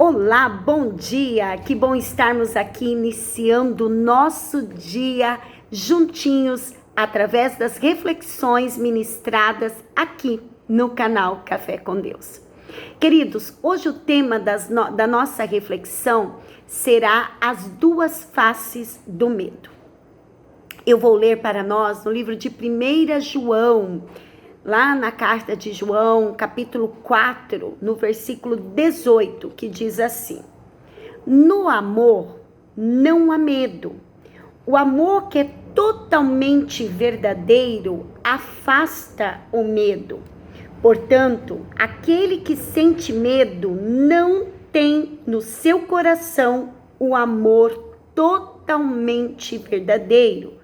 Olá, bom dia! Que bom estarmos aqui iniciando o nosso dia juntinhos através das reflexões ministradas aqui no canal Café com Deus. Queridos, hoje o tema da nossa reflexão será as duas faces do medo. Eu vou ler para nós no livro de 1 João, lá na carta de João, capítulo 4, no versículo 18, que diz assim: no amor não há medo. O amor que é totalmente verdadeiro afasta o medo. Portanto, aquele que sente medo não tem no seu coração o amor totalmente verdadeiro,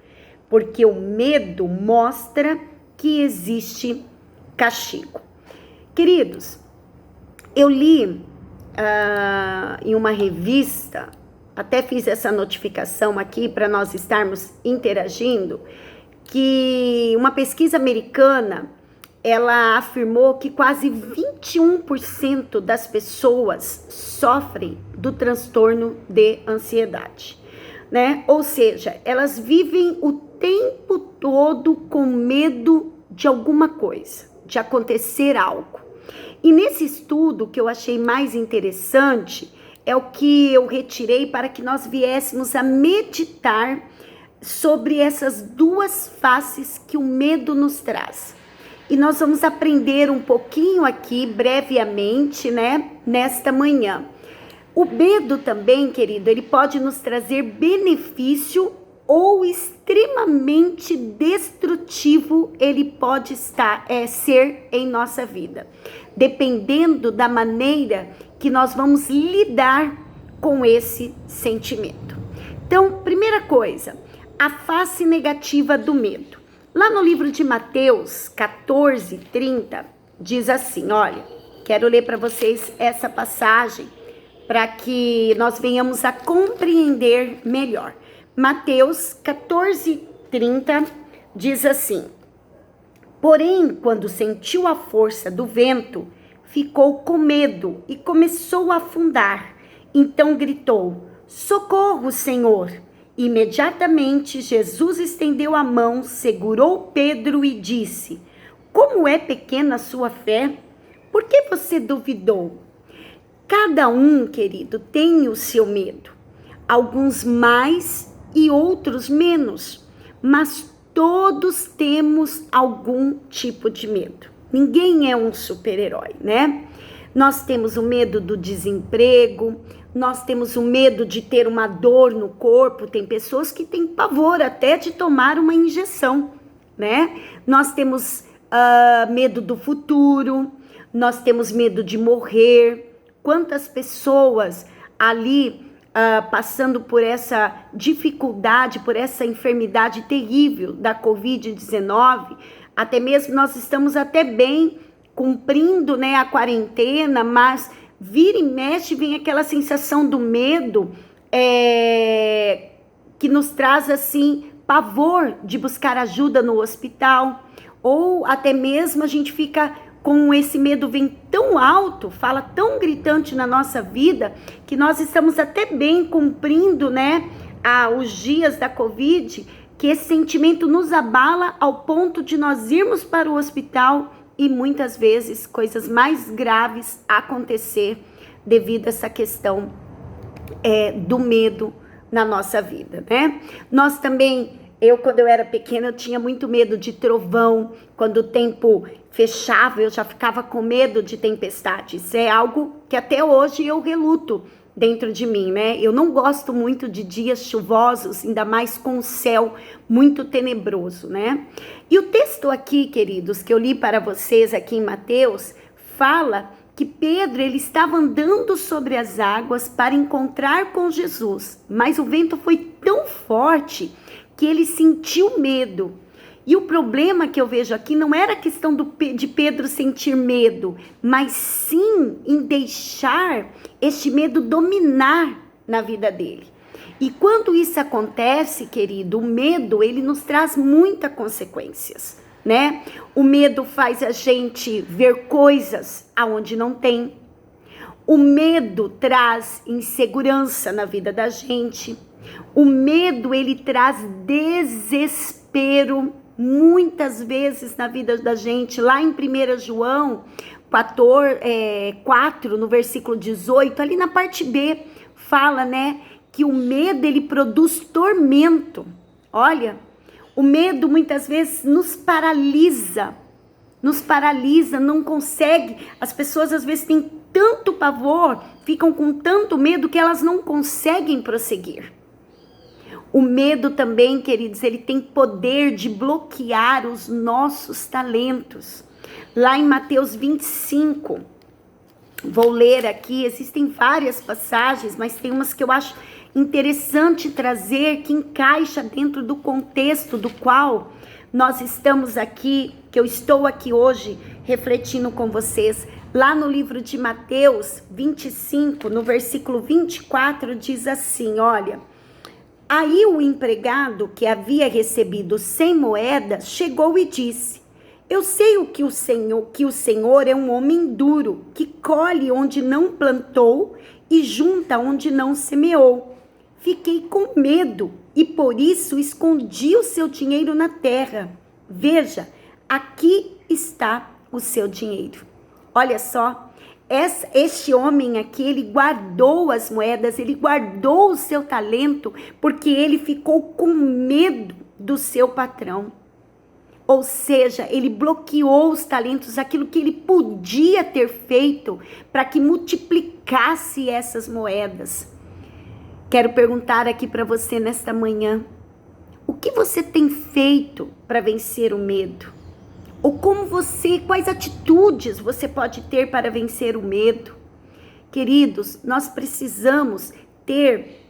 porque o medo mostra que existe castigo. Queridos, eu li em uma revista, até fiz essa notificação aqui para nós estarmos interagindo, que uma pesquisa americana, ela afirmou que quase 21% das pessoas sofrem do transtorno de ansiedade, né? Ou seja, elas vivem o tempo todo com medo de alguma coisa, de acontecer algo. E nesse estudo que eu achei mais interessante, é o que eu retirei para que nós viéssemos a meditar sobre essas duas faces que o medo nos traz. E nós vamos aprender um pouquinho aqui, brevemente, né, nesta manhã. O medo também, querido, ele pode nos trazer benefício ou extremamente destrutivo ele pode ser em nossa vida, dependendo da maneira que nós vamos lidar com esse sentimento. Então, primeira coisa, a face negativa do medo. Lá no livro de Mateus 14:30, diz assim, olha, quero ler para vocês essa passagem para que nós venhamos a compreender melhor. Mateus 14:30 diz assim: porém, quando sentiu a força do vento, ficou com medo e começou a afundar. Então gritou: socorro, Senhor! Imediatamente Jesus estendeu a mão, segurou Pedro e disse: como é pequena a sua fé? Por que você duvidou? Cada um, querido, tem o seu medo. Alguns mais e outros menos, mas todos temos algum tipo de medo. Ninguém é um super-herói, né? Nós temos o medo do desemprego, nós temos o medo de ter uma dor no corpo, tem pessoas que têm pavor até de tomar uma injeção, né? Nós temos medo do futuro, nós temos medo de morrer. Quantas pessoas ali passando por essa dificuldade, por essa enfermidade terrível da Covid-19, até mesmo nós estamos até bem cumprindo, né, a quarentena, mas vira e mexe vem aquela sensação do medo que nos traz assim pavor de buscar ajuda no hospital, ou até mesmo a gente fica com esse medo, vem tão alto, fala tão gritante na nossa vida, que nós estamos até bem cumprindo, né, os dias da Covid, que esse sentimento nos abala ao ponto de nós irmos para o hospital e muitas vezes coisas mais graves acontecer devido a essa questão do medo na nossa vida, né? Nós também, quando eu era pequena, eu tinha muito medo de trovão. Quando o tempo fechava, eu já ficava com medo de tempestade. Isso é algo que até hoje eu reluto dentro de mim, né? Eu não gosto muito de dias chuvosos, ainda mais com o céu muito tenebroso, né? E o texto aqui, queridos, que eu li para vocês aqui em Mateus, fala que Pedro, ele estava andando sobre as águas para encontrar com Jesus, mas o vento foi tão forte que ele sentiu medo. E o problema que eu vejo aqui não era a questão de Pedro sentir medo, mas sim em deixar este medo dominar na vida dele. E quando isso acontece, querido, o medo, ele nos traz muitas consequências, né? O medo faz a gente ver coisas aonde não tem. O medo traz insegurança na vida da gente. O medo, ele traz desespero muitas vezes na vida da gente. Lá em 1 João 4, no versículo 18, ali na parte B, fala, né, que o medo, ele produz tormento. Olha, o medo muitas vezes nos paralisa, não consegue. As pessoas às vezes têm tanto pavor, ficam com tanto medo que elas não conseguem prosseguir. O medo também, queridos, ele tem poder de bloquear os nossos talentos. Lá em Mateus 25, vou ler aqui, existem várias passagens, mas tem umas que eu acho interessante trazer, que encaixa dentro do contexto do qual nós estamos aqui, que eu estou aqui hoje refletindo com vocês. Lá no livro de Mateus 25, no versículo 24, diz assim, olha: aí o empregado que havia recebido 100 moedas chegou e disse: eu sei que o Senhor é um homem duro, que colhe onde não plantou e junta onde não semeou. Fiquei com medo e por isso escondi o seu dinheiro na terra. Veja, aqui está o seu dinheiro. Olha só, este homem aqui, ele guardou as moedas, ele guardou o seu talento, porque ele ficou com medo do seu patrão. Ou seja, ele bloqueou os talentos, aquilo que ele podia ter feito para que multiplicasse essas moedas. Quero perguntar aqui para você nesta manhã: o que você tem feito para vencer o medo? Ou quais atitudes você pode ter para vencer o medo? Queridos, nós precisamos ter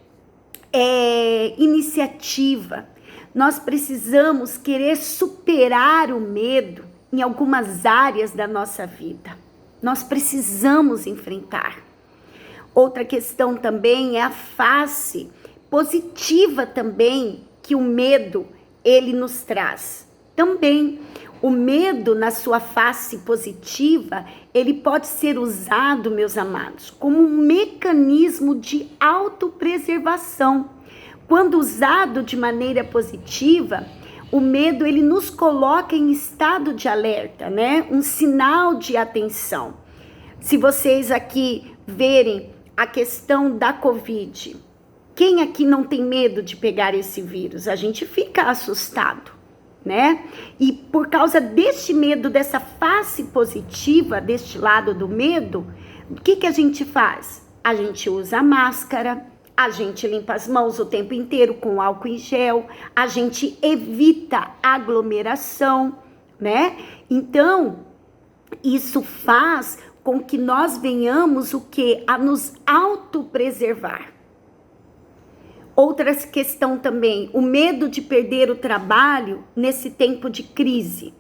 iniciativa. Nós precisamos querer superar o medo em algumas áreas da nossa vida. Nós precisamos enfrentar. Outra questão também é a face positiva também que o medo, ele nos traz. Também, o medo na sua face positiva, ele pode ser usado, meus amados, como um mecanismo de autopreservação. Quando usado de maneira positiva, o medo, ele nos coloca em estado de alerta, né? Um sinal de atenção. Se vocês aqui verem a questão da Covid, quem aqui não tem medo de pegar esse vírus? A gente fica assustado, né? E por causa deste medo, dessa face positiva, deste lado do medo, o que a gente faz? A gente usa a máscara, a gente limpa as mãos o tempo inteiro com álcool em gel, a gente evita aglomeração, né? Então, isso faz com que nós venhamos o quê? A nos autopreservar. Outra questão também, o medo de perder o trabalho nesse tempo de crise.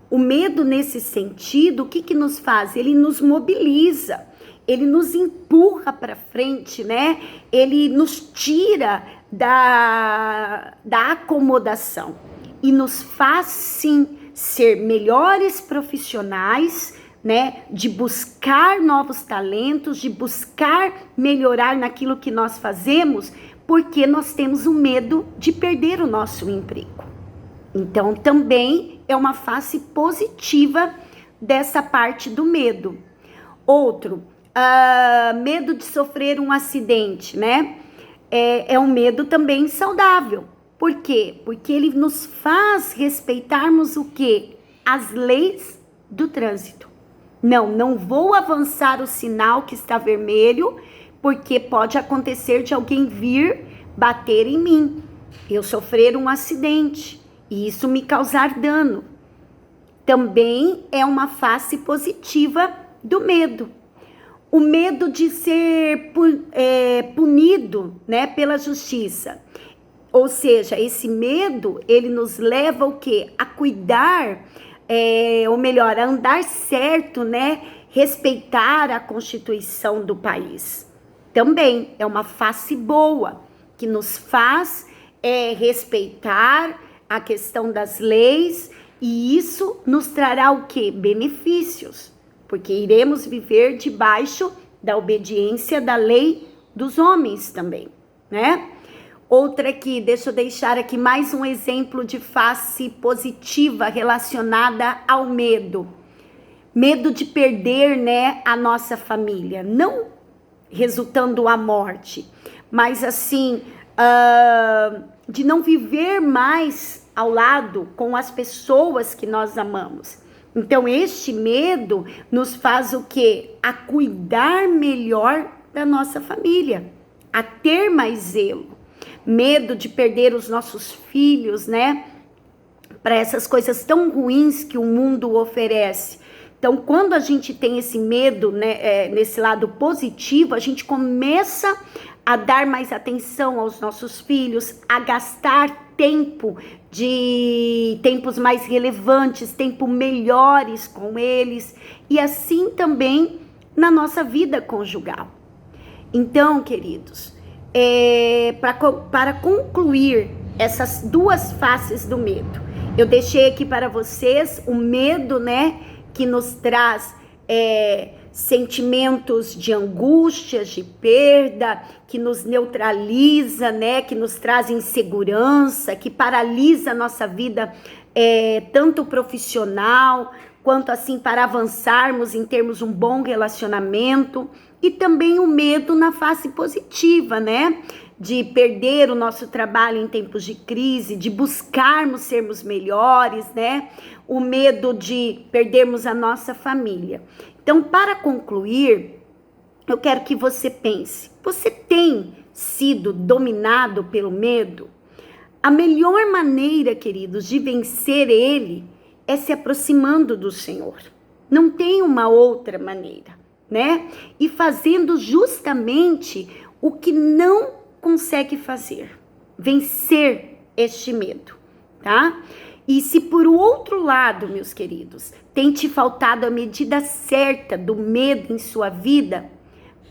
O medo nesse sentido, o que nos faz? Ele nos mobiliza, ele nos empurra para frente, né? Ele nos tira da acomodação e nos faz sim ser melhores profissionais, né? De buscar novos talentos, de buscar melhorar naquilo que nós fazemos, porque nós temos o medo de perder o nosso emprego. Então, também é uma face positiva dessa parte do medo. Outro, medo de sofrer um acidente, né? É um medo também saudável. Por quê? Porque ele nos faz respeitarmos o quê? As leis do trânsito. Não vou avançar o sinal que está vermelho, porque pode acontecer de alguém vir bater em mim, eu sofrer um acidente e isso me causar dano. Também é uma face positiva do medo. O medo de ser punido, né, pela justiça. Ou seja, esse medo, ele nos leva o quê? A cuidar, ou melhor, a andar certo, né? Respeitar a Constituição do país. Também é uma face boa, que nos faz respeitar a questão das leis, e isso nos trará o quê? Benefícios, porque iremos viver debaixo da obediência da lei dos homens também, né? Outra aqui, deixa eu deixar aqui mais um exemplo de face positiva relacionada ao medo. Medo de perder, né, a nossa família, não resultando a morte, mas assim, de não viver mais ao lado com as pessoas que nós amamos. Então, este medo nos faz o quê? A cuidar melhor da nossa família, a ter mais zelo. Medo de perder os nossos filhos, né? Para essas coisas tão ruins que o mundo oferece. Então, quando a gente tem esse medo, né, nesse lado positivo, a gente começa a dar mais atenção aos nossos filhos, a gastar tempos mais relevantes, tempos melhores com eles, e assim também na nossa vida conjugal. Então, queridos, para concluir essas duas faces do medo, eu deixei aqui para vocês o medo, né, que nos traz sentimentos de angústia, de perda, que nos neutraliza, né, que nos traz insegurança, que paralisa a nossa vida, tanto profissional, quanto assim para avançarmos em termos um bom relacionamento, e também o medo na face positiva, né, de perder o nosso trabalho em tempos de crise, de buscarmos sermos melhores, né, o medo de perdermos a nossa família. Então, para concluir, eu quero que você pense, você tem sido dominado pelo medo? A melhor maneira, queridos, de vencer ele é se aproximando do Senhor. Não tem uma outra maneira, né? E fazendo justamente o que não consegue fazer, vencer este medo, tá? E se por outro lado, meus queridos, tem te faltado a medida certa do medo em sua vida,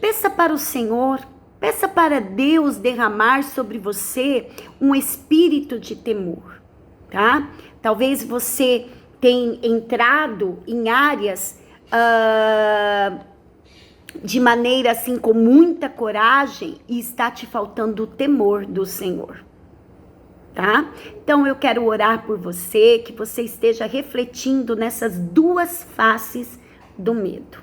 peça para o Senhor, peça para Deus derramar sobre você um espírito de temor, tá? Talvez você tenha entrado em áreas de maneira assim com muita coragem e está te faltando o temor do Senhor. Tá? Então eu quero orar por você, que você esteja refletindo nessas duas faces do medo.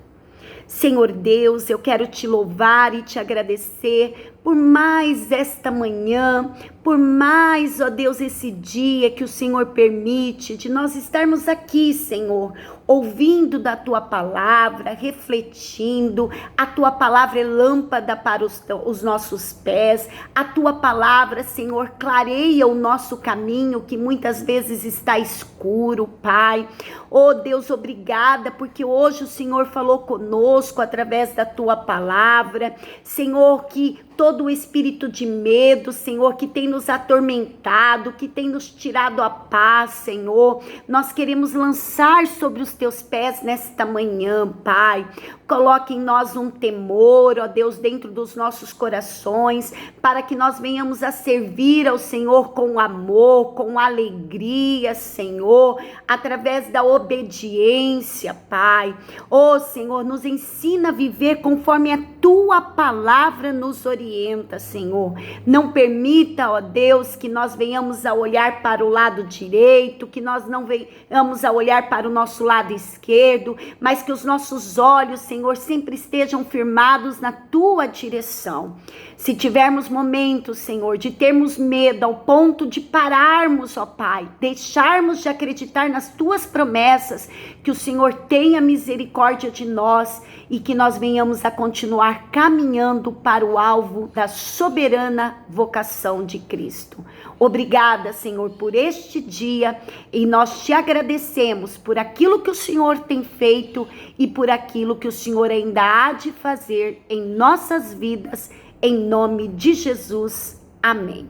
Senhor Deus, eu quero te louvar e te agradecer por mais esta manhã, por mais, ó Deus, esse dia que o Senhor permite de nós estarmos aqui, Senhor, ouvindo da Tua palavra, refletindo. A Tua palavra é lâmpada para os nossos pés, a Tua palavra, Senhor, clareia o nosso caminho que muitas vezes está escuro, Pai. Oh Deus, obrigada, porque hoje o Senhor falou conosco através da Tua palavra, Senhor, que todo o espírito de medo, Senhor, que tem nos atormentado, que tem nos tirado a paz, Senhor, nós queremos lançar sobre os Teus pés nesta manhã, Pai. Coloque em nós um temor, ó Deus, dentro dos nossos corações, para que nós venhamos a servir ao Senhor com amor, com alegria, Senhor, através da obediência, Pai. Ó Senhor, nos ensina a viver conforme a Tua palavra nos orienta, Senhor. Não permita, ó Deus, que nós venhamos a olhar para o lado direito, que nós não venhamos a olhar para o nosso lado esquerdo, mas que os nossos olhos, Senhor, sempre estejam firmados na Tua direção. Se tivermos momentos, Senhor, de termos medo ao ponto de pararmos, ó Pai, deixarmos de acreditar nas Tuas promessas, que o Senhor tenha misericórdia de nós e que nós venhamos a continuar caminhando para o alvo da soberana vocação de Cristo. Obrigada, Senhor, por este dia, e nós te agradecemos por aquilo que o Senhor tem feito e por aquilo que o Senhor ainda há de fazer em nossas vidas, em nome de Jesus. Amém.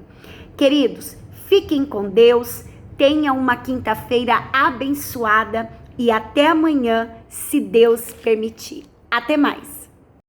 Queridos, fiquem com Deus, tenham uma quinta-feira abençoada e até amanhã, se Deus permitir. Até mais!